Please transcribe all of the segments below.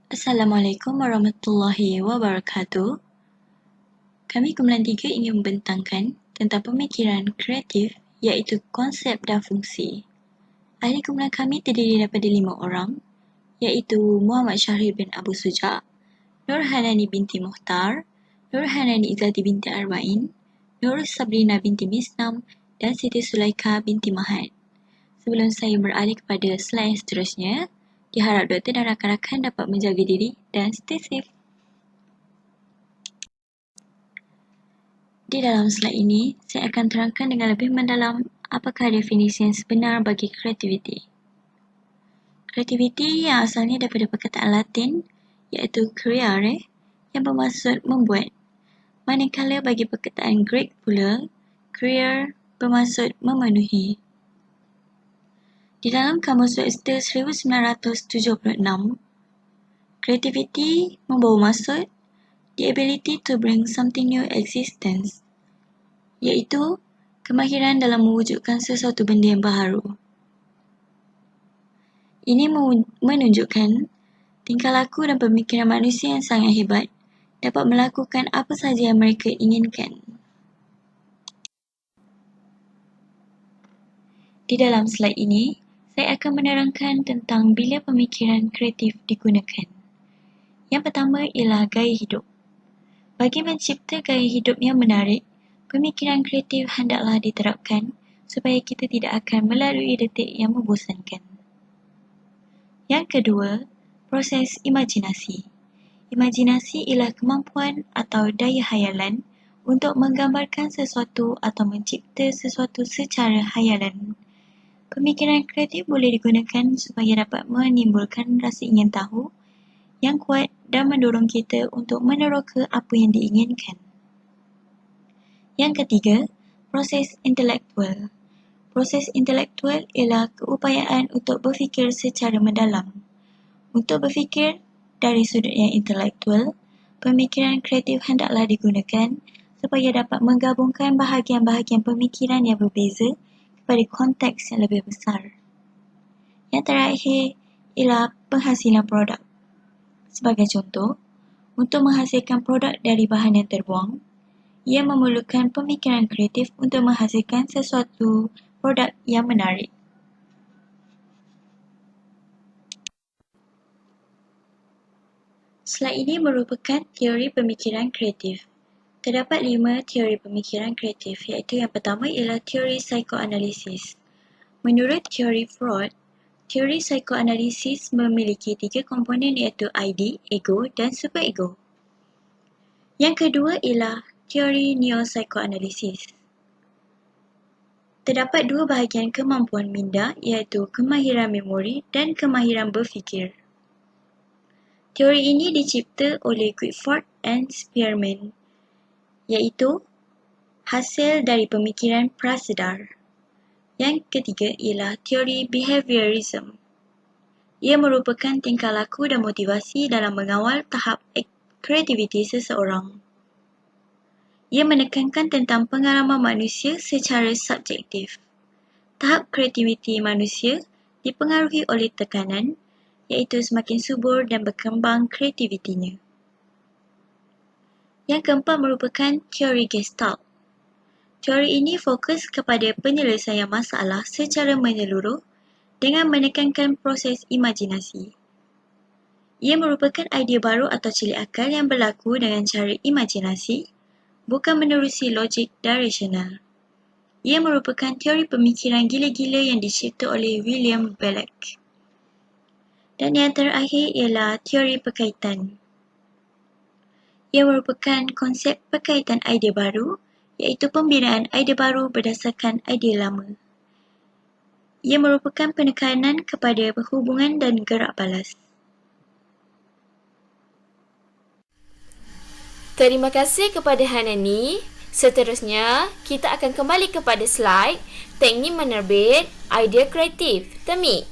Assalamualaikum warahmatullahi wabarakatuh. Kami Kumpulan 3 ingin membentangkan tentang pemikiran kreatif iaitu konsep dan fungsi. Ahli kumpulan kami terdiri daripada 5 orang iaitu Muhammad Syahrir bin Abu Suja', Nur Hanani binti Muhtar, Nur Hanani Izzati binti Arba'in, Nur Sabrina binti Misnam dan Siti Sulaika binti Mahad. Sebelum saya beralih kepada slide yang seterusnya, diharap doktor dan rakan-rakan dapat menjaga diri dan stay safe. Di dalam slide ini, saya akan terangkan dengan lebih mendalam apakah definisi yang sebenar bagi kreativiti. Kreativiti yang asalnya daripada perkataan Latin iaitu creare yang bermaksud membuat. Manakala bagi perkataan Greek pula, creare bermaksud memenuhi. Di dalam Kamus Webster 1976, creativity membawa maksud the ability to bring something new existence, iaitu kemahiran dalam mewujudkan sesuatu benda yang baharu. Ini menunjukkan tingkah laku dan pemikiran manusia yang sangat hebat dapat melakukan apa sahaja yang mereka inginkan. Di dalam slide ini, saya akan menerangkan tentang bila pemikiran kreatif digunakan. Yang pertama ialah gaya hidup. Bagi mencipta gaya hidup yang menarik, pemikiran kreatif hendaklah diterapkan supaya kita tidak akan melalui detik yang membosankan. Yang kedua, proses imajinasi. Imajinasi ialah kemampuan atau daya hayalan untuk menggambarkan sesuatu atau mencipta sesuatu secara hayalan. Pemikiran kreatif boleh digunakan supaya dapat menimbulkan rasa ingin tahu yang kuat dan mendorong kita untuk meneroka apa yang diinginkan. Yang ketiga, proses intelektual. Proses intelektual ialah keupayaan untuk berfikir secara mendalam. Untuk berfikir dari sudut yang intelektual, pemikiran kreatif hendaklah digunakan supaya dapat menggabungkan bahagian-bahagian pemikiran yang berbeza kepada konteks yang lebih besar. Yang terakhir ialah penghasilan produk. Sebagai contoh, untuk menghasilkan produk dari bahan yang terbuang, ia memerlukan pemikiran kreatif untuk menghasilkan sesuatu produk yang menarik. Slide ini merupakan teori pemikiran kreatif. Terdapat 5 teori pemikiran kreatif iaitu yang pertama ialah teori psikoanalisis. Menurut teori Freud, teori psikoanalisis memiliki 3 komponen iaitu ID, ego dan superego. Yang kedua ialah teori neopsikoanalisis. Terdapat 2 bahagian kemampuan minda iaitu kemahiran memori dan kemahiran berfikir. Teori ini dicipta oleh Guilford and Spearman, iaitu hasil dari pemikiran prasedar. Yang ketiga ialah teori behaviorism. Ia merupakan tingkah laku dan motivasi dalam mengawal tahap kreativiti seseorang. Ia menekankan tentang pengalaman manusia secara subjektif. Tahap kreativiti manusia dipengaruhi oleh tekanan, iaitu semakin subur dan berkembang kreativitinya. Yang keempat merupakan teori Gestalt. Teori ini fokus kepada penyelesaian masalah secara menyeluruh dengan menekankan proses imajinasi. Ia merupakan idea baru atau celik akal yang berlaku dengan cara imajinasi, bukan menerusi logik dan rasional. Ia merupakan teori pemikiran gila-gila yang dicipta oleh William Belloc. Dan yang terakhir ialah teori perkaitan. Ia merupakan konsep perkaitan idea baru, iaitu pembinaan idea baru berdasarkan idea lama. Ia merupakan penekanan kepada hubungan dan gerak balas. Terima kasih kepada Hanani. Seterusnya, kita akan kembali kepada slide teknik menerbit idea kreatif. Temi.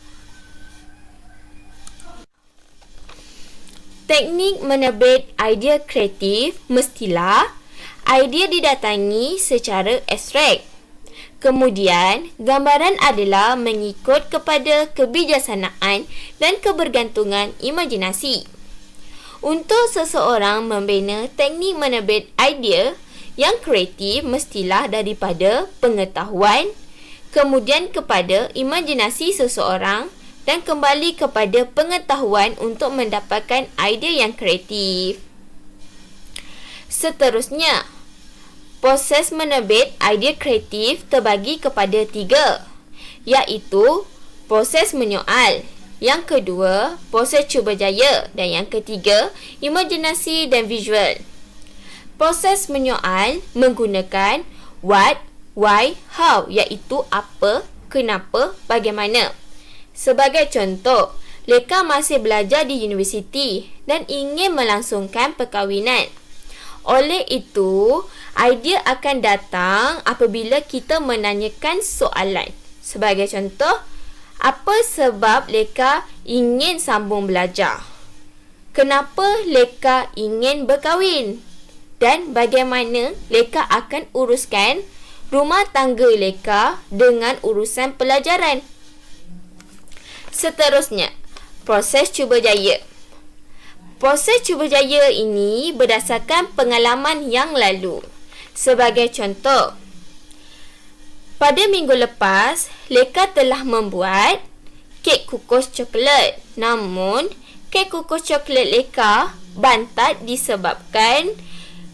Teknik menerbit idea kreatif mestilah idea didatangi secara abstrak. Kemudian, gambaran adalah mengikut kepada kebijaksanaan dan kebergantungan imajinasi. Untuk seseorang membina teknik menerbit idea yang kreatif mestilah daripada pengetahuan, kemudian kepada imajinasi seseorang dan kembali kepada pengetahuan untuk mendapatkan idea yang kreatif. Seterusnya, proses menerbit idea kreatif terbagi kepada 3, iaitu proses menyoal, yang kedua, proses cuba jaya dan yang ketiga, imajinasi dan visual. Proses menyoal menggunakan what, why, how, iaitu apa, kenapa, bagaimana. Sebagai contoh, Leka masih belajar di universiti dan ingin melangsungkan perkahwinan. Oleh itu, idea akan datang apabila kita menanyakan soalan. Sebagai contoh, apa sebab Leka ingin sambung belajar? Kenapa Leka ingin berkahwin? Dan bagaimana Leka akan uruskan rumah tangga Leka dengan urusan pelajaran? Seterusnya, proses cuba jaya. Proses cuba jaya ini berdasarkan pengalaman yang lalu. Sebagai contoh, pada minggu lepas, Leka telah membuat kek kukus coklat. Namun, kek kukus coklat Leka bantat disebabkan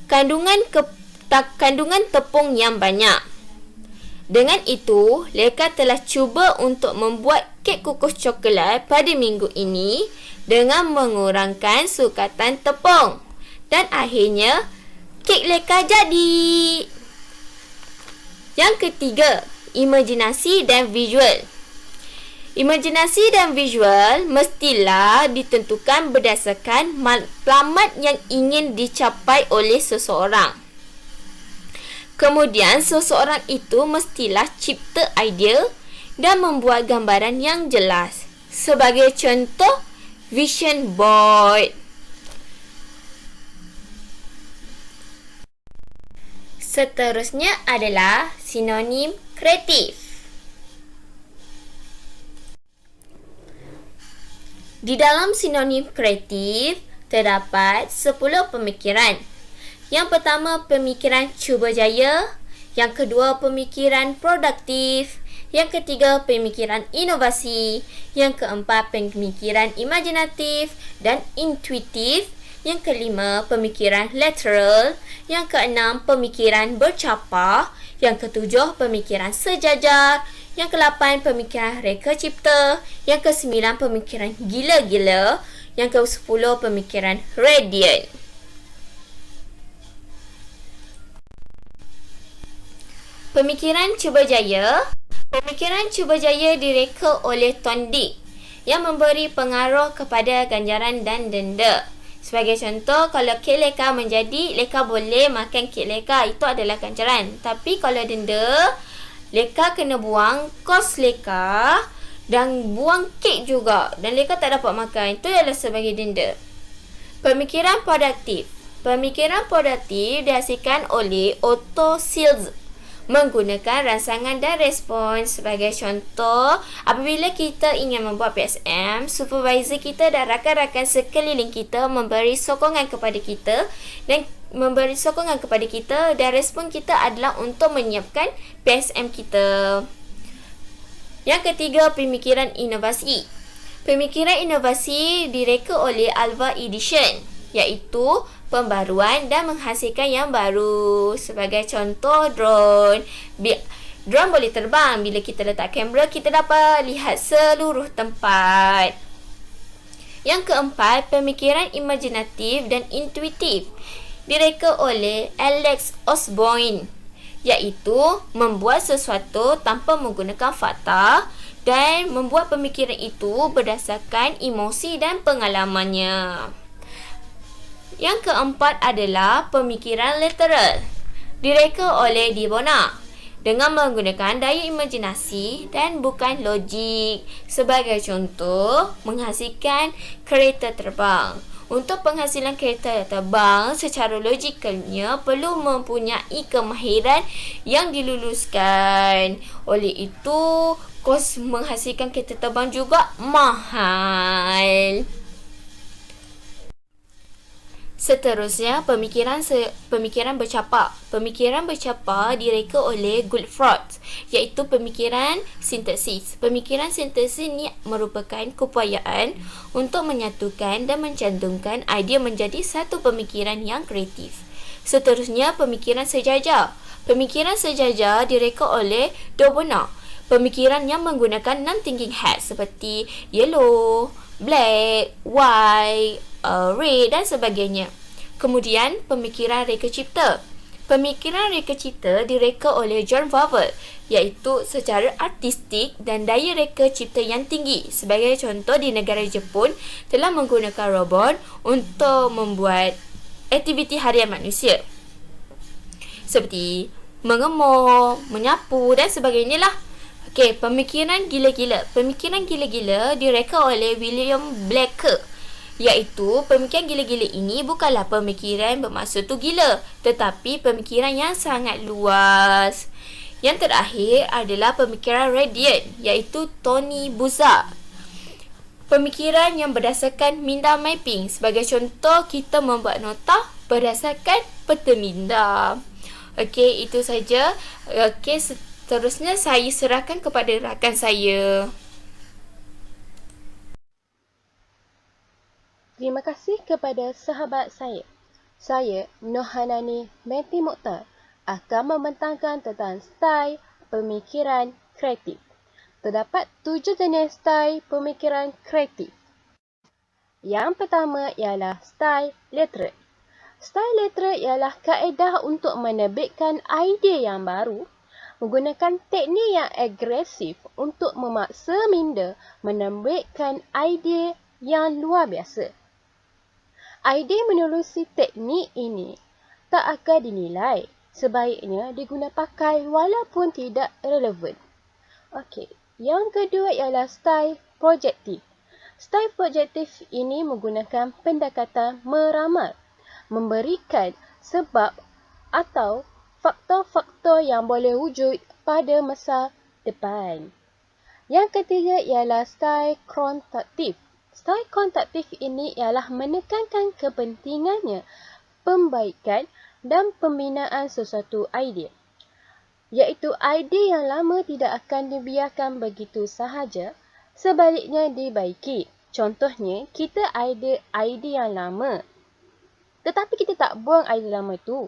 kandungan tepung yang banyak. Dengan itu, Leka telah cuba untuk membuat kek kukus coklat pada minggu ini dengan mengurangkan sukatan tepung. Dan akhirnya, kek Leka jadi. Yang ketiga, imajinasi dan visual. Imajinasi dan visual mestilah ditentukan berdasarkan matlamat yang ingin dicapai oleh seseorang. Kemudian, seseorang itu mestilah cipta idea dan membuat gambaran yang jelas. Sebagai contoh, vision board. Seterusnya adalah sinonim kreatif. Di dalam sinonim kreatif, terdapat 10 pemikiran. Yang pertama, pemikiran cuba jaya. Yang kedua, pemikiran produktif. Yang ketiga, pemikiran inovasi. Yang keempat, pemikiran imajinatif dan intuitif. Yang kelima, pemikiran lateral. Yang keenam, pemikiran bercapah. Yang ketujuh, pemikiran sejajar. Yang ke-8, pemikiran reka cipta. Yang ke-9, pemikiran gila-gila. Yang ke-10, pemikiran radiant. Pemikiran cuba jaya. Pemikiran cuba jaya direka oleh Thorndike yang memberi pengaruh kepada ganjaran dan denda. Sebagai contoh, kalau kek Leka menjadi, Leka boleh makan kek Leka. Itu adalah ganjaran. Tapi kalau denda, Leka kena buang kos Leka dan buang kek juga. Dan Leka tak dapat makan. Itu adalah sebagai denda. Pemikiran produktif. Pemikiran produktif dihasilkan oleh Otto Silz menggunakan rangsangan dan respons. Sebagai contoh, apabila kita ingin membuat PSM, supervisor kita dan rakan-rakan sekeliling kita memberi sokongan kepada kita dan respon kita adalah untuk menyiapkan PSM kita. Yang ketiga, pemikiran inovasi. Pemikiran inovasi direka oleh Alva Edison, iaitu pembaruan dan menghasilkan yang baru. Sebagai contoh, drone. Drone boleh terbang. Bila kita letak kamera, kita dapat lihat seluruh tempat. Yang keempat, pemikiran imajinatif dan intuitif direka oleh Alex Osborne, iaitu membuat sesuatu tanpa menggunakan fakta dan membuat pemikiran itu berdasarkan emosi dan pengalamannya. Yang keempat adalah pemikiran lateral, direka oleh De Bono dengan menggunakan daya imajinasi dan bukan logik. Sebagai contoh, menghasilkan kereta terbang. Untuk penghasilan kereta terbang secara logikalnya perlu mempunyai kemahiran yang diluluskan. Oleh itu, kos menghasilkan kereta terbang juga mahal. Seterusnya, pemikiran bercapar. Pemikiran bercapar direka oleh Goldfraud, iaitu pemikiran sintesis. Pemikiran sintesis ini merupakan keupayaan untuk menyatukan dan mencantumkan idea menjadi satu pemikiran yang kreatif. Seterusnya, pemikiran sejajar. Pemikiran sejajar direka oleh Dobona. Pemikiran yang menggunakan 6 thinking hats seperti yellow, black, white, red dan sebagainya. Kemudian, pemikiran reka cipta. Pemikiran reka cipta direka oleh John Wavell, iaitu secara artistik dan daya reka cipta yang tinggi. Sebagai contoh, di negara Jepun telah menggunakan robot untuk membuat aktiviti harian manusia seperti mengemor, menyapu dan sebagainya lah. Okey, pemikiran gila-gila. Pemikiran gila-gila direka oleh William Blacker, iaitu pemikiran gila-gila ini bukanlah pemikiran bermaksud tu gila, tetapi pemikiran yang sangat luas. Yang terakhir adalah pemikiran radiant, iaitu Tony Buzan. Pemikiran yang berdasarkan minda mapping. Sebagai contoh, kita membuat nota berdasarkan peta minda. Okey, itu saja. Okey, seterusnya saya serahkan kepada rakan saya. Terima kasih kepada sahabat saya. Saya, Nohanani Menti Mokhtar, akan membentangkan tentang style pemikiran kreatif. Terdapat 7 jenis style pemikiran kreatif. Yang pertama ialah style literate. Style literate ialah kaedah untuk menerbitkan idea yang baru menggunakan teknik yang agresif untuk memaksa minda menerbitkan idea yang luar biasa. Idea menerusi teknik ini tak akan dinilai, sebaiknya diguna pakai walaupun tidak relevan. Okey, yang kedua ialah style projektif. Style projektif ini menggunakan pendekatan meramal, memberikan sebab atau faktor-faktor yang boleh wujud pada masa depan. Yang ketiga ialah style konstruktif. Style konstruktif ini ialah menekankan kepentingannya pembaikan dan pembinaan sesuatu idea, iaitu idea yang lama tidak akan dibiarkan begitu sahaja, sebaliknya dibaiki. Contohnya, kita ada idea yang lama, tetapi kita tak buang idea lama itu.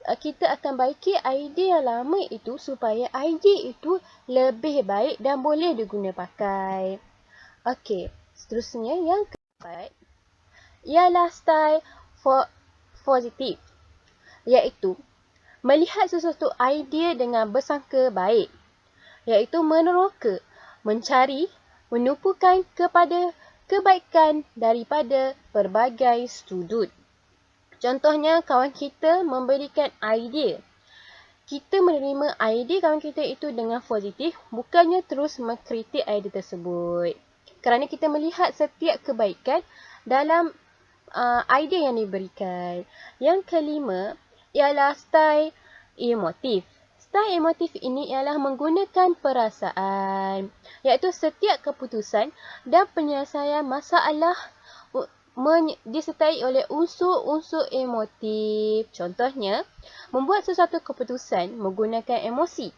Kita akan baiki idea yang lama itu supaya idea itu lebih baik dan boleh diguna pakai. Okey, seterusnya yang keempat ialah style positif, iaitu melihat sesuatu idea dengan bersangka baik, iaitu meneroka, mencari, menumpukan kepada kebaikan daripada pelbagai sudut. Contohnya, kawan kita memberikan idea. Kita menerima idea kawan kita itu dengan positif, bukannya terus mengkritik idea tersebut. Kerana kita melihat setiap kebaikan dalam idea yang diberikan. Yang kelima ialah style emotif. Style emotif ini ialah menggunakan perasaan, iaitu setiap keputusan dan penyelesaian masalah disertai oleh unsur-unsur emotif. Contohnya, membuat sesuatu keputusan menggunakan emosi.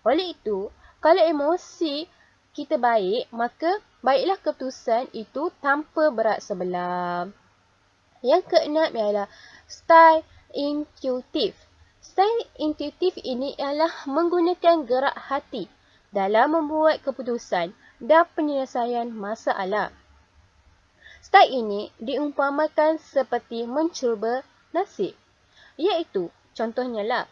Oleh itu, kalau emosi kita baik, maka baiklah keputusan itu tanpa berat sebelah. Yang keenam ialah style intuitif. Style intuitif ini ialah menggunakan gerak hati dalam membuat keputusan dan penyelesaian masalah. Style ini diumpamakan seperti mencuba nasib, iaitu contohnya lah,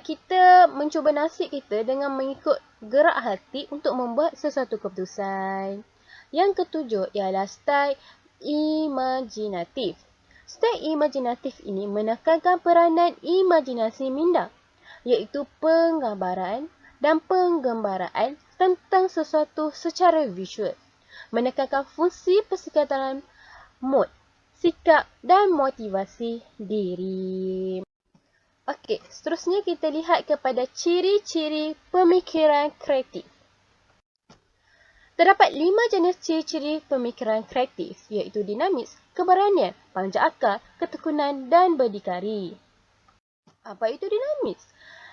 kita mencuba nasib kita dengan mengikut gerak hati untuk membuat sesuatu keputusan. Yang ketujuh ialah style imajinatif. Style imajinatif ini menekankan peranan imajinasi minda, iaitu penggambaran dan penggembaraan tentang sesuatu secara visual. Menekankan fungsi persekitaran mood, sikap dan motivasi diri. Okey, seterusnya kita lihat kepada ciri-ciri pemikiran kreatif. Terdapat 5 jenis ciri-ciri pemikiran kreatif, iaitu dinamis, keberanian, panjang akal, ketekunan dan berdikari. Apa itu dinamis?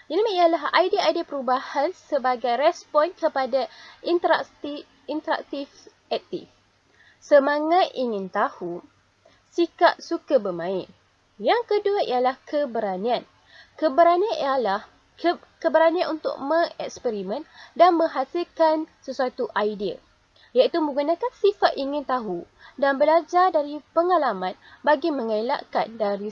Dinamik ialah idea-idea perubahan sebagai respon kepada interaktif aktif. Semangat ingin tahu, sikap suka bermain. Yang kedua ialah keberanian. Keberanian ialah keberanian untuk mengeksperimen dan menghasilkan sesuatu idea, iaitu menggunakan sifat ingin tahu dan belajar dari pengalaman bagi mengelakkan dari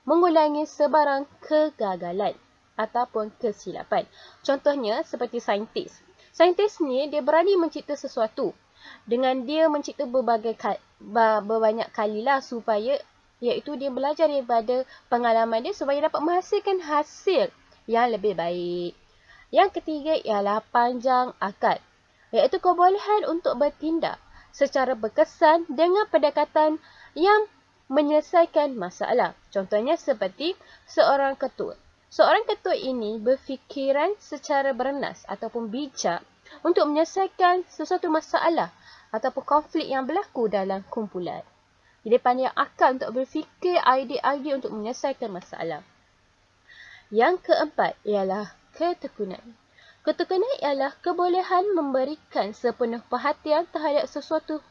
mengulangi sebarang kegagalan ataupun kesilapan. Contohnya seperti saintis. Saintis ni dia berani mencipta sesuatu dengan dia mencipta berbanyak kalilah supaya iaitu dia belajar daripada pengalaman dia supaya dapat menghasilkan hasil yang lebih baik. Yang ketiga ialah panjang akal, iaitu kebolehan untuk bertindak secara berkesan dengan pendekatan yang menyelesaikan masalah. Contohnya seperti seorang ketua. Seorang ketua ini berfikiran secara bernas ataupun bijak untuk menyelesaikan sesuatu masalah ataupun konflik yang berlaku dalam kumpulan. Dia pandai akal untuk berfikir idea-idea untuk menyelesaikan masalah. Yang keempat ialah ketekunan. Ketekunan ialah kebolehan memberikan sepenuh perhatian terhadap sesuatu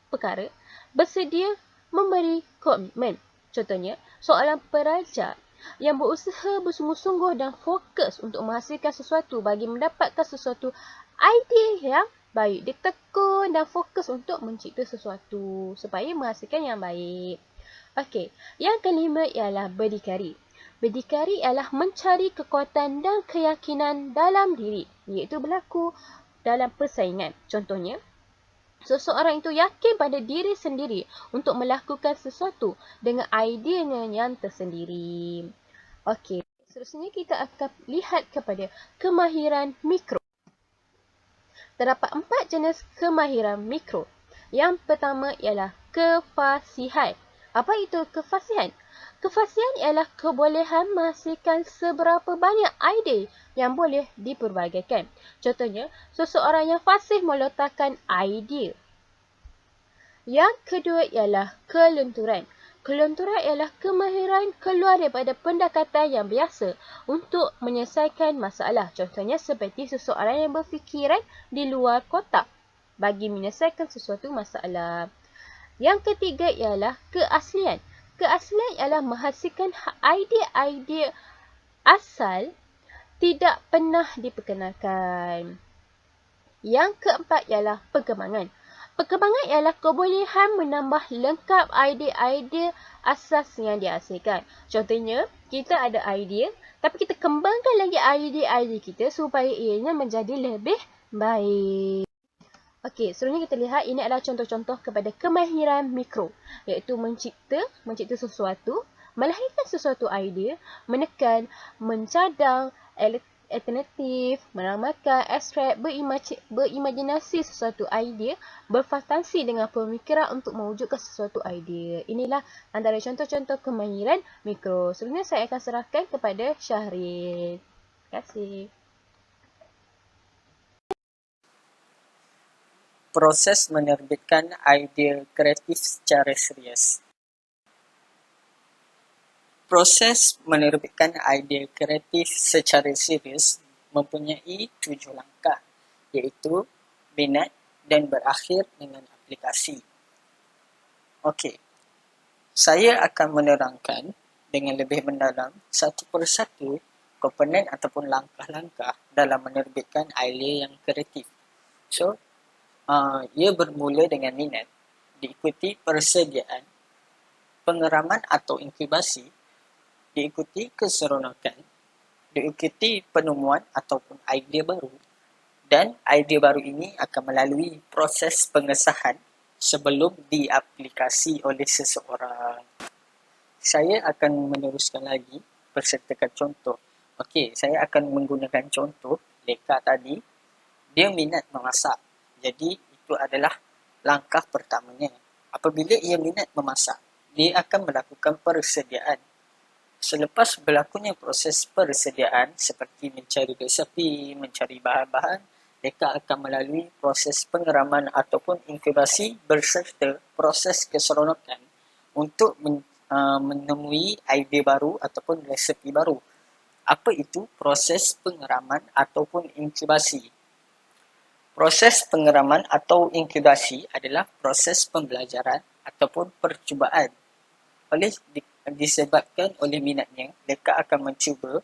perkara, bersedia memberi komitmen. Contohnya, seorang pelajar yang berusaha bersungguh-sungguh dan fokus untuk menghasilkan sesuatu bagi mendapatkan sesuatu idea yang baik. Dia tekun dan fokus untuk mencipta sesuatu supaya menghasilkan yang baik. Okey, yang kelima ialah berdikari. Berdikari ialah mencari kekuatan dan keyakinan dalam diri, iaitu berlaku dalam persaingan. Contohnya, seseorang itu yakin pada diri sendiri untuk melakukan sesuatu dengan ideanya yang tersendiri. Okey, seterusnya kita akan lihat kepada kemahiran mikro. Terdapat 4 jenis kemahiran mikro. Yang pertama ialah kefasihan. Apa itu kefasihan? Kefasihan ialah kebolehan menghasilkan seberapa banyak idea yang boleh diperbagaikan. Contohnya, seseorang yang fasih melontarkan idea. Yang kedua ialah kelunturan. Kelunturan ialah kemahiran keluar daripada pendekatan yang biasa untuk menyelesaikan masalah. Contohnya seperti seseorang yang berfikiran di luar kotak bagi menyelesaikan sesuatu masalah. Yang ketiga ialah keaslian. Keaslian ialah menghasilkan idea-idea asal tidak pernah diperkenalkan. Yang keempat ialah perkembangan. Perkembangan ialah kebolehan menambah lengkap idea-idea asas yang dihasilkan. Contohnya, kita ada idea, tapi kita kembangkan lagi idea-idea kita supaya ianya menjadi lebih baik. Okey, seterusnya kita lihat ini adalah contoh-contoh kepada kemahiran mikro, iaitu mencipta sesuatu, melahirkan sesuatu idea, menekan, mencadang, alternatif, meramalkan, abstrak, berimajinasi sesuatu idea, berfantasi dengan pemikiran untuk mewujudkan sesuatu idea. Inilah antara contoh-contoh kemahiran mikro. Sebenarnya saya akan serahkan kepada Syahril. Terima kasih. Proses menerbitkan idea kreatif secara serius. Proses menerbitkan idea kreatif secara serius mempunyai 7 langkah, iaitu minat dan berakhir dengan aplikasi. Okey, saya akan menerangkan dengan lebih mendalam satu persatu komponen ataupun langkah-langkah dalam menerbitkan idea yang kreatif. So, ia bermula dengan minat, diikuti persediaan, pengeraman atau inkubasi, diikuti keseronokan, diikuti penemuan ataupun idea baru, dan idea baru ini akan melalui proses pengesahan sebelum diaplikasi oleh seseorang. Saya akan meneruskan lagi bersertakan contoh. Okey, saya akan menggunakan contoh Leka tadi. Dia minat memasak. Jadi, itu adalah langkah pertamanya. Apabila ia minat memasak, dia akan melakukan persediaan. Selepas berlakunya proses persediaan seperti mencari resepi, mencari bahan-bahan, mereka akan melalui proses pengeraman ataupun inkubasi berserta proses keseronokan untuk menemui idea baru ataupun resepi baru. Apa itu proses pengeraman ataupun inkubasi? Proses pengeraman atau inkubasi adalah proses pembelajaran ataupun percubaan. Disebabkan oleh minatnya, mereka akan mencuba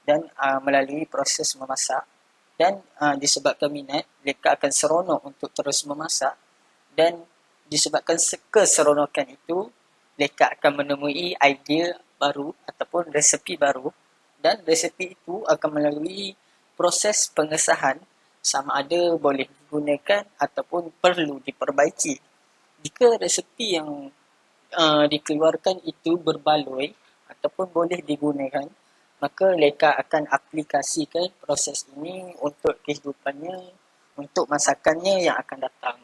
dan melalui proses memasak, dan disebabkan minat, mereka akan seronok untuk terus memasak, dan disebabkan keseronokan itu, mereka akan menemui idea baru ataupun resepi baru, dan resepi itu akan melalui proses pengesahan sama ada boleh digunakan ataupun perlu diperbaiki. Jika resepi yang dikeluarkan itu berbaloi ataupun boleh digunakan, maka mereka akan aplikasikan proses ini untuk kehidupannya, untuk masakannya yang akan datang.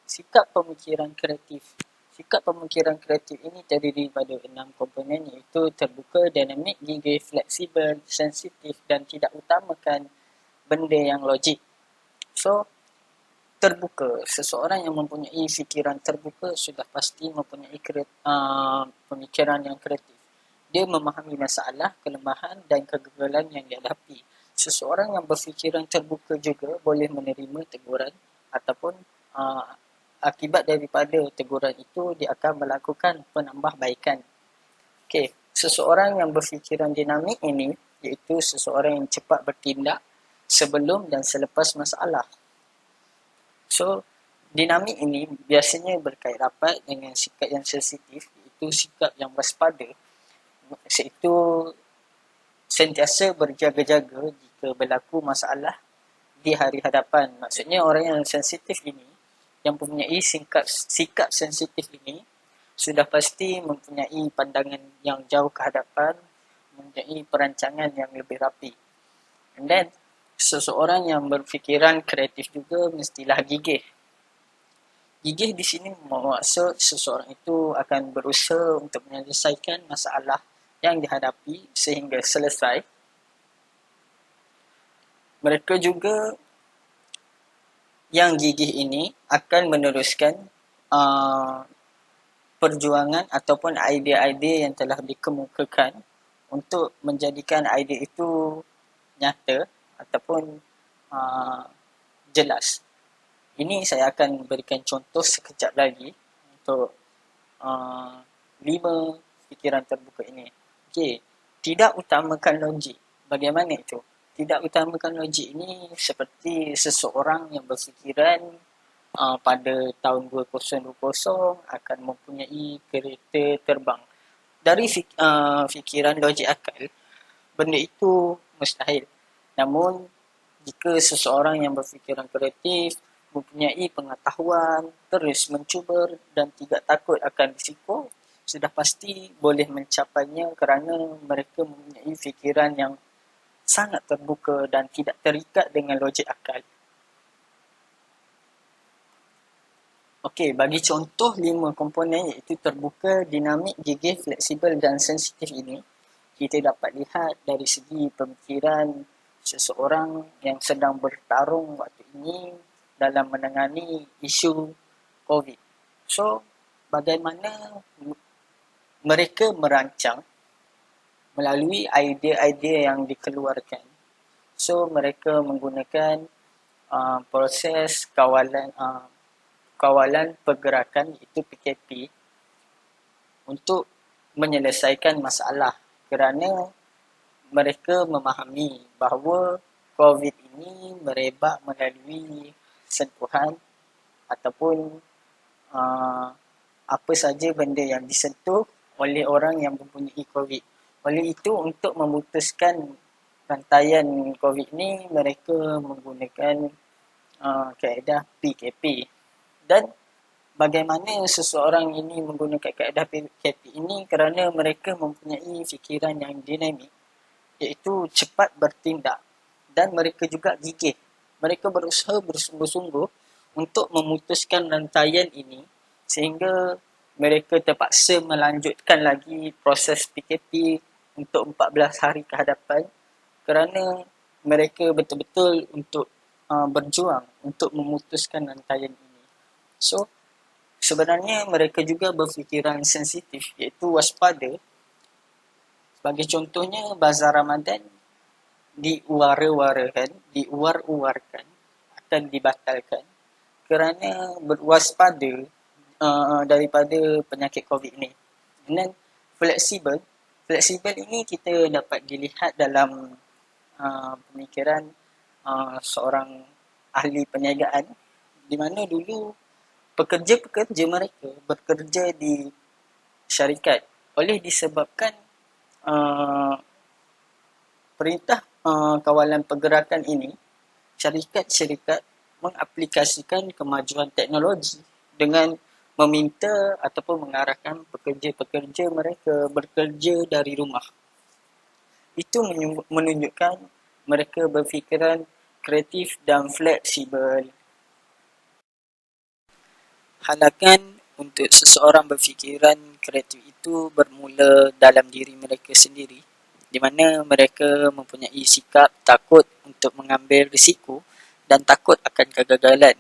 Sikap pemikiran kreatif. Sikap pemikiran kreatif ini terdiri pada 6 komponen, iaitu terbuka, dinamik, gigih, fleksibel, sensitif dan tidak utamakan benda yang logik. So, terbuka. Seseorang yang mempunyai fikiran terbuka sudah pasti mempunyai pemikiran yang kreatif. Dia memahami masalah, kelemahan dan kegagalan yang dihadapi. Seseorang yang berfikiran terbuka juga boleh menerima teguran ataupun akibat daripada teguran itu dia akan melakukan penambahbaikan. Okey, seseorang yang berfikiran dinamik ini iaitu seseorang yang cepat bertindak sebelum dan selepas masalah. So, dinamik ini biasanya berkait rapat dengan sikap yang sensitif, iaitu sikap yang waspada, iaitu sentiasa berjaga-jaga jika berlaku masalah di hari hadapan. Maksudnya orang yang sensitif ini, yang mempunyai sikap sensitif ini, sudah pasti mempunyai pandangan yang jauh ke hadapan, mempunyai perancangan yang lebih rapi. And then, seseorang yang berfikiran kreatif juga mestilah gigih. Gigih di sini bermaksud seseorang itu akan berusaha untuk menyelesaikan masalah yang dihadapi sehingga selesai. Mereka juga yang gigih ini akan meneruskan perjuangan ataupun idea-idea yang telah dikemukakan untuk menjadikan idea itu nyata ataupun jelas. Ini saya akan berikan contoh sekejap lagi untuk 5 fikiran terbuka ini. Okey, tidak utamakan logik. Bagaimana itu? Tidak utamakan logik ini seperti seseorang yang berfikiran pada tahun 2020 akan mempunyai kereta terbang. Dari fikiran logik akal, benda itu mustahil. Namun, jika seseorang yang berfikiran kreatif, mempunyai pengetahuan, terus mencuba dan tidak takut akan risiko, sudah pasti boleh mencapainya kerana mereka mempunyai fikiran yang sangat terbuka dan tidak terikat dengan logik akal. Okey, bagi contoh 5 komponen iaitu terbuka, dinamik, gigih, fleksibel dan sensitif ini, kita dapat lihat dari segi pemikiran seseorang yang sedang bertarung waktu ini dalam menangani isu COVID. So, bagaimana mereka merancang melalui idea-idea yang dikeluarkan. So, mereka menggunakan proses kawalan pergerakan iaitu PKP untuk menyelesaikan masalah kerana mereka memahami bahawa COVID ini merebak melalui sentuhan ataupun apa saja benda yang disentuh oleh orang yang mempunyai COVID. Oleh itu, untuk memutuskan rantaian COVID ini, mereka menggunakan kaedah PKP. Dan bagaimana seseorang ini menggunakan kaedah PKP ini kerana mereka mempunyai fikiran yang dinamik, iaitu cepat bertindak, dan mereka juga gigih. Mereka berusaha bersungguh-sungguh untuk memutuskan rantaian ini sehingga mereka terpaksa melanjutkan lagi proses PKP untuk 14 hari ke hadapan kerana mereka betul-betul untuk berjuang untuk memutuskan rantaian ini. So, sebenarnya mereka juga berfikiran sensitif, iaitu waspada. Sebagai contohnya, bazar Ramadan diuar-uarkan, akan dibatalkan kerana berwaspada daripada penyakit COVID ni. Dan fleksibel ini kita dapat dilihat dalam pemikiran seorang ahli perniagaan, di mana dulu pekerja-pekerja mereka bekerja di syarikat oleh disebabkan perintah kawalan pergerakan ini, syarikat-syarikat mengaplikasikan kemajuan teknologi dengan meminta ataupun mengarahkan pekerja-pekerja mereka bekerja dari rumah. Itu menunjukkan mereka berfikiran kreatif dan fleksibel. Halangan untuk seseorang berfikiran kreatif itu bermula dalam diri mereka sendiri, di mana mereka mempunyai sikap takut untuk mengambil risiko dan takut akan kegagalan.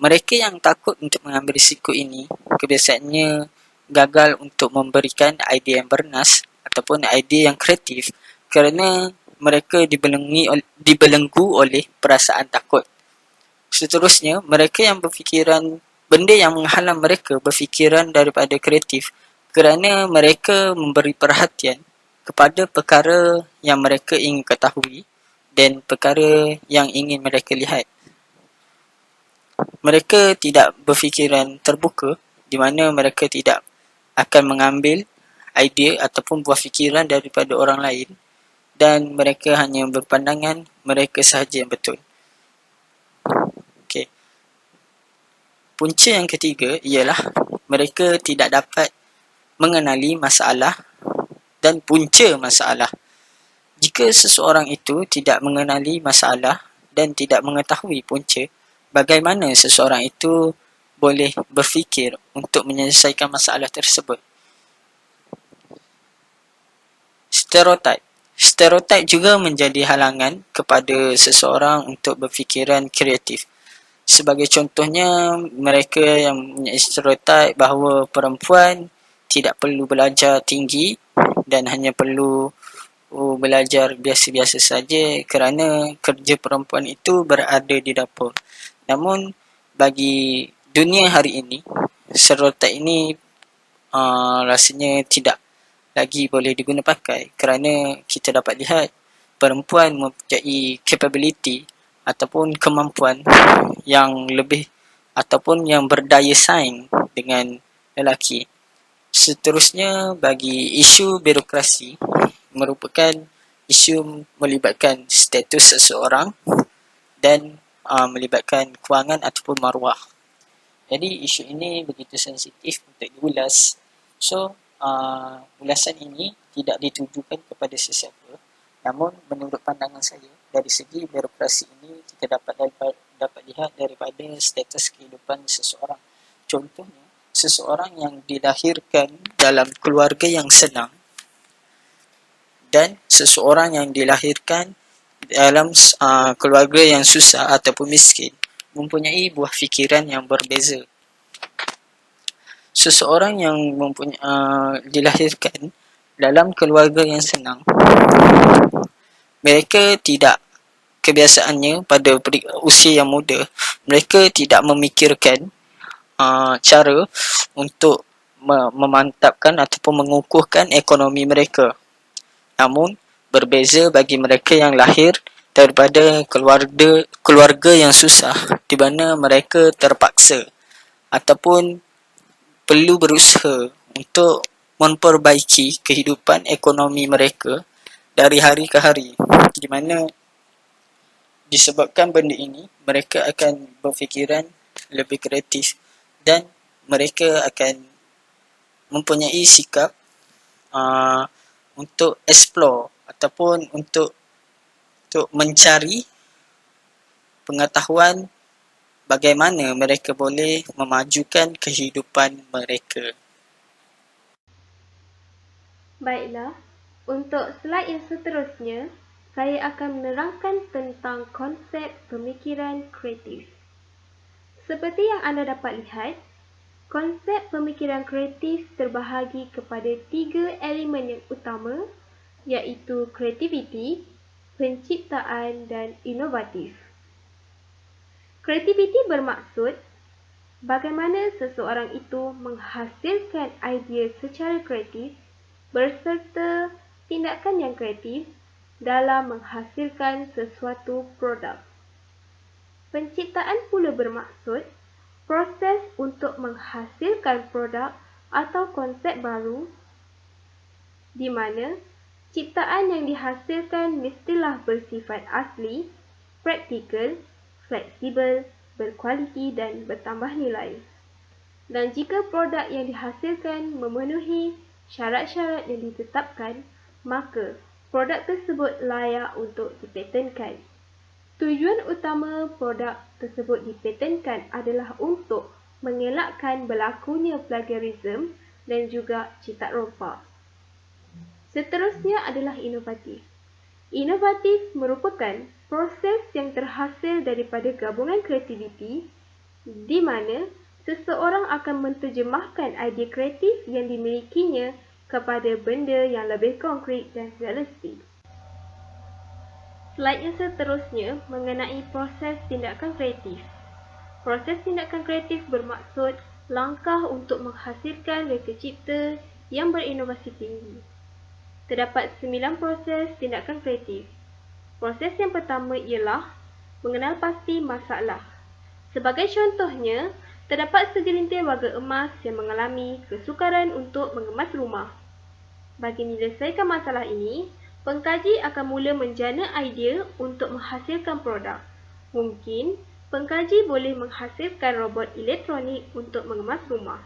Mereka yang takut untuk mengambil risiko ini kebiasaannya gagal untuk memberikan idea yang bernas ataupun idea yang kreatif kerana mereka dibelenggu oleh perasaan takut. Seterusnya, mereka yang berfikiran benda yang menghalang mereka berfikiran daripada kreatif kerana mereka memberi perhatian kepada perkara yang mereka ingin ketahui dan perkara yang ingin mereka lihat. Mereka tidak berfikiran terbuka, di mana mereka tidak akan mengambil idea ataupun buah fikiran daripada orang lain, dan mereka hanya berpandangan mereka sahaja yang betul. Okey. Punca yang ketiga ialah mereka tidak dapat mengenali masalah dan punca masalah. Jika seseorang itu tidak mengenali masalah dan tidak mengetahui punca, bagaimana seseorang itu boleh berfikir untuk menyelesaikan masalah tersebut? Stereotip juga menjadi halangan kepada seseorang untuk berfikiran kreatif. Sebagai contohnya, mereka yang mempunyai stereotip bahawa perempuan tidak perlu belajar tinggi dan hanya perlu belajar biasa-biasa saja kerana kerja perempuan itu berada di dapur. Namun, bagi dunia hari ini, stereotip ini rasanya tidak lagi boleh diguna pakai kerana kita dapat lihat perempuan mempunyai capability ataupun kemampuan yang lebih ataupun yang berdaya saing dengan lelaki. Seterusnya, bagi isu birokrasi merupakan isu melibatkan status seseorang dan melibatkan kewangan ataupun maruah. Jadi isu ini begitu sensitif untuk diulas. So, ulasan ini tidak ditujukan kepada sesiapa. Namun menurut pandangan saya, dari segi birokrasi ini kita dapat lihat daripada status kehidupan seseorang. Contohnya, seseorang yang dilahirkan dalam keluarga yang senang dan seseorang yang dilahirkan dalam keluarga yang susah ataupun miskin mempunyai buah fikiran yang berbeza. Seseorang yang dilahirkan dalam keluarga yang senang, mereka tidak kebiasaannya pada usia yang muda, mereka tidak memikirkan cara untuk memantapkan ataupun mengukuhkan ekonomi mereka. Namun, berbeza bagi mereka yang lahir daripada keluarga yang susah, di mana mereka terpaksa ataupun perlu berusaha untuk memperbaiki kehidupan ekonomi mereka dari hari ke hari, di mana disebabkan benda ini, mereka akan berfikiran lebih kreatif dan mereka akan mempunyai sikap untuk explore ataupun untuk mencari pengetahuan bagaimana mereka boleh memajukan kehidupan mereka. Baiklah, untuk slide yang seterusnya, saya akan menerangkan tentang konsep pemikiran kreatif. Seperti yang anda dapat lihat, konsep pemikiran kreatif terbahagi kepada 3 elemen yang utama, iaitu kreativiti, penciptaan dan inovatif. Kreativiti bermaksud bagaimana seseorang itu menghasilkan idea secara kreatif berserta tindakan yang kreatif dalam menghasilkan sesuatu produk. Penciptaan pula bermaksud proses untuk menghasilkan produk atau konsep baru di mana ciptaan yang dihasilkan mestilah bersifat asli, praktikal, fleksibel, berkualiti dan bertambah nilai. Dan jika produk yang dihasilkan memenuhi syarat-syarat yang ditetapkan, maka produk tersebut layak untuk dipatenkan. Tujuan utama produk tersebut dipatenkan adalah untuk mengelakkan berlakunya plagiarisme dan juga citak rompak. Seterusnya adalah inovatif. Inovatif merupakan proses yang terhasil daripada gabungan kreativiti di mana seseorang akan menterjemahkan idea kreatif yang dimilikinya kepada benda yang lebih konkret dan realistik. Slide yang seterusnya mengenai proses tindakan kreatif. Proses tindakan kreatif bermaksud langkah untuk menghasilkan reka cipta yang berinovasi tinggi. Terdapat 9 proses tindakan kreatif. Proses yang pertama ialah mengenal pasti masalah. Sebagai contohnya, terdapat segelintir warga emas yang mengalami kesukaran untuk mengemas rumah. Bagi menyelesaikan masalah ini, pengkaji akan mula menjana idea untuk menghasilkan produk. Mungkin, pengkaji boleh menghasilkan robot elektronik untuk mengemas rumah.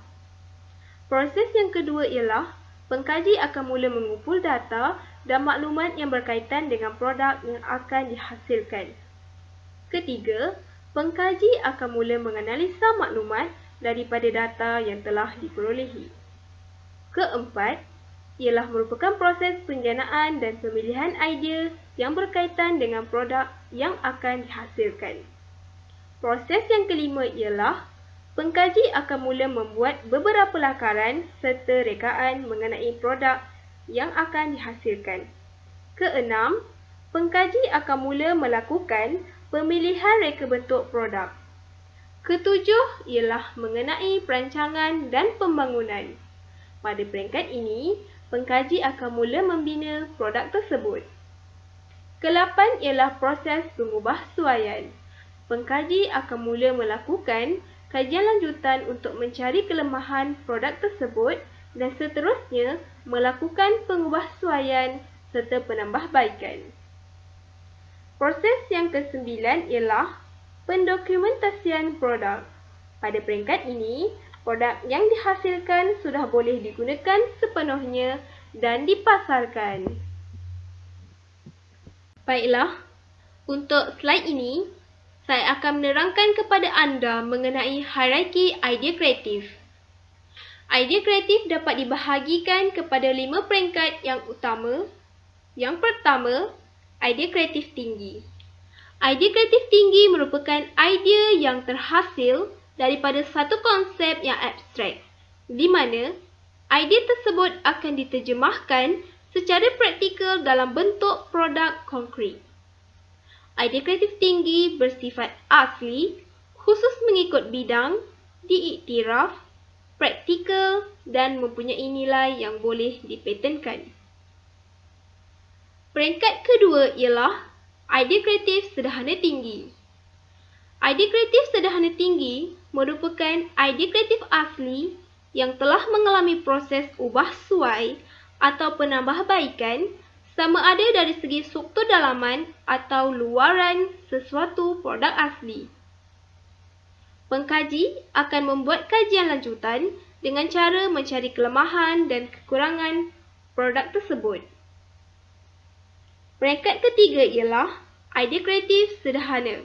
Proses yang kedua ialah pengkaji akan mula mengumpul data dan maklumat yang berkaitan dengan produk yang akan dihasilkan. Ketiga, pengkaji akan mula menganalisa maklumat daripada data yang telah diperolehi. Keempat, ialah merupakan proses penjanaan dan pemilihan idea yang berkaitan dengan produk yang akan dihasilkan. Proses yang kelima ialah pengkaji akan mula membuat beberapa lakaran serta rekaan mengenai produk yang akan dihasilkan. Keenam, pengkaji akan mula melakukan pemilihan reka bentuk produk. Ketujuh ialah mengenai perancangan dan pembangunan. Pada peringkat ini, pengkaji akan mula membina produk tersebut. Kelapan ialah proses pengubahsuaian. Pengkaji akan mula melakukan kajian lanjutan untuk mencari kelemahan produk tersebut dan seterusnya melakukan pengubahsuaian serta penambahbaikan. Proses yang ke-9 ialah pendokumentasian produk. Pada peringkat ini, produk yang dihasilkan sudah boleh digunakan sepenuhnya dan dipasarkan. Baiklah, untuk slide ini, saya akan menerangkan kepada anda mengenai hierarki idea kreatif. Idea kreatif dapat dibahagikan kepada 5 peringkat yang utama. Yang pertama, idea kreatif tinggi. Idea kreatif tinggi merupakan idea yang terhasil daripada satu konsep yang abstrak, di mana idea tersebut akan diterjemahkan secara praktikal dalam bentuk produk konkret. Idea kreatif tinggi bersifat asli, khusus mengikut bidang, diiktiraf, praktikal dan mempunyai nilai yang boleh dipatenkan. Peringkat kedua ialah idea kreatif sederhana tinggi. Idea kreatif sederhana tinggi merupakan idea kreatif asli yang telah mengalami proses ubah suai atau penambahbaikan sama ada dari segi struktur dalaman atau luaran sesuatu produk asli. Pengkaji akan membuat kajian lanjutan dengan cara mencari kelemahan dan kekurangan produk tersebut. Peringkat ketiga ialah idea kreatif sederhana.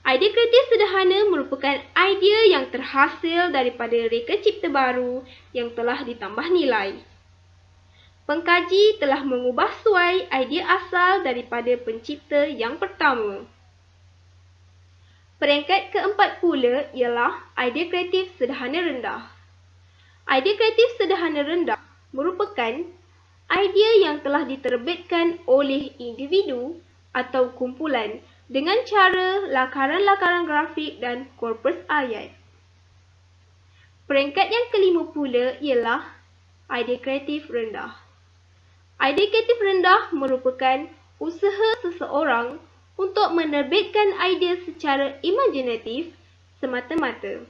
Idea kreatif sederhana merupakan idea yang terhasil daripada reka cipta baru yang telah ditambah nilai. Pengkaji telah mengubah suai idea asal daripada pencipta yang pertama. Peringkat keempat pula ialah idea kreatif sederhana rendah. Idea kreatif sederhana rendah merupakan idea yang telah diterbitkan oleh individu atau kumpulan dengan cara lakaran-lakaran grafik dan korpus ayat. Peringkat yang kelima pula ialah idea kreatif rendah. Idea kreatif rendah merupakan usaha seseorang untuk menerbitkan idea secara imajinatif semata-mata.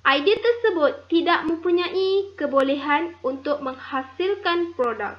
Idea tersebut tidak mempunyai kebolehan untuk menghasilkan produk.